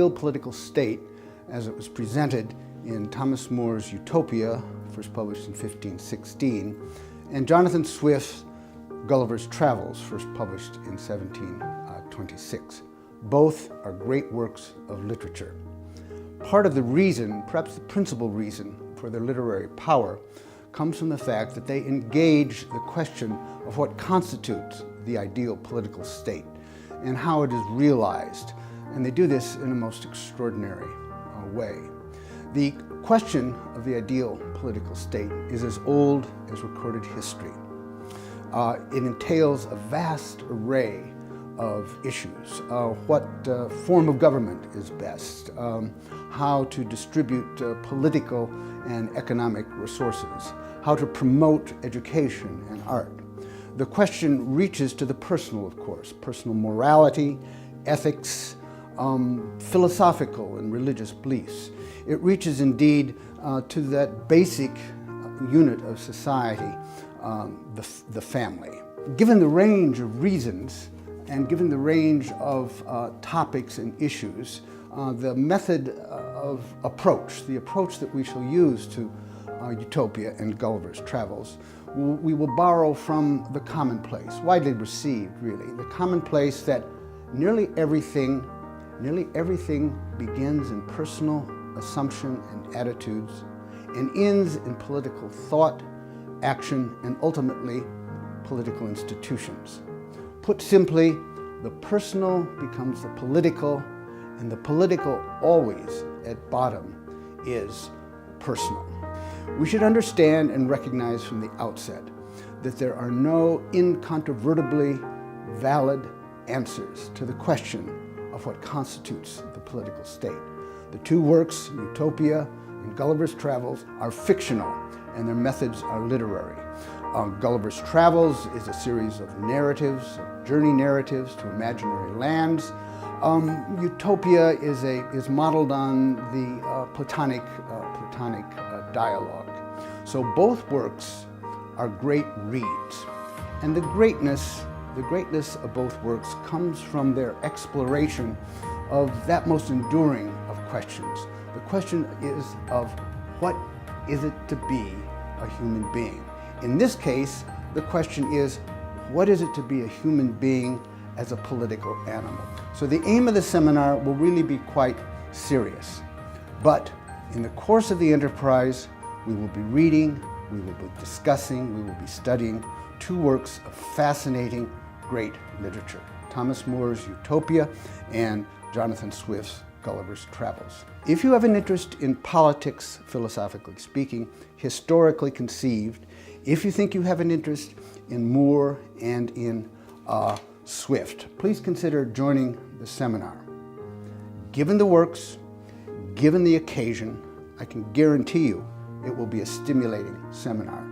ideal political state as it was presented in Thomas More's Utopia, first published in 1516, and Jonathan Swift's Gulliver's Travels, first published in 1726. Both are great works of literature. Part of the reason, perhaps the principal reason, for their literary power comes from the fact that they engage the question of what constitutes the ideal political state and how it is realized. And they do this in a most extraordinary way. The question of the ideal political state is as old as recorded history. It entails a vast array of issues. What form of government is best, how to distribute political and economic resources, how to promote education and art. The question reaches to the personal, of course, personal morality, ethics, philosophical and religious beliefs. It reaches indeed to that basic unit of society, the family. Given the range of reasons and given the range of topics and issues, the method of approach, the approach that we shall use to Utopia and Gulliver's Travels, we will borrow from the commonplace, widely received really, the commonplace that nearly everything begins in personal assumption and attitudes and ends in political thought, action, and ultimately political institutions. Put simply, the personal becomes the political, and the political always at bottom is personal. We should understand and recognize from the outset that there are no incontrovertibly valid answers to the question of what constitutes the political state. The two works, Utopia and Gulliver's Travels, are fictional, and their methods are literary. Gulliver's Travels is a series of narratives, journey narratives to imaginary lands. Utopia is modeled on the Platonic dialogue. So both works are great reads, and the greatness of both works comes from their exploration of that most enduring of questions. The question is of what is it to be a human being? In this case, the question is, what is it to be a human being as a political animal? So the aim of the seminar will really be quite serious. But in the course of the enterprise, we will be reading, we will be discussing, we will be studying two works of fascinating, great literature, Thomas More's Utopia and Jonathan Swift's Gulliver's Travels. If you have an interest in politics, philosophically speaking, historically conceived, if you think you have an interest in Moore and in Swift, please consider joining the seminar. Given the works, given the occasion, I can guarantee you it will be a stimulating seminar.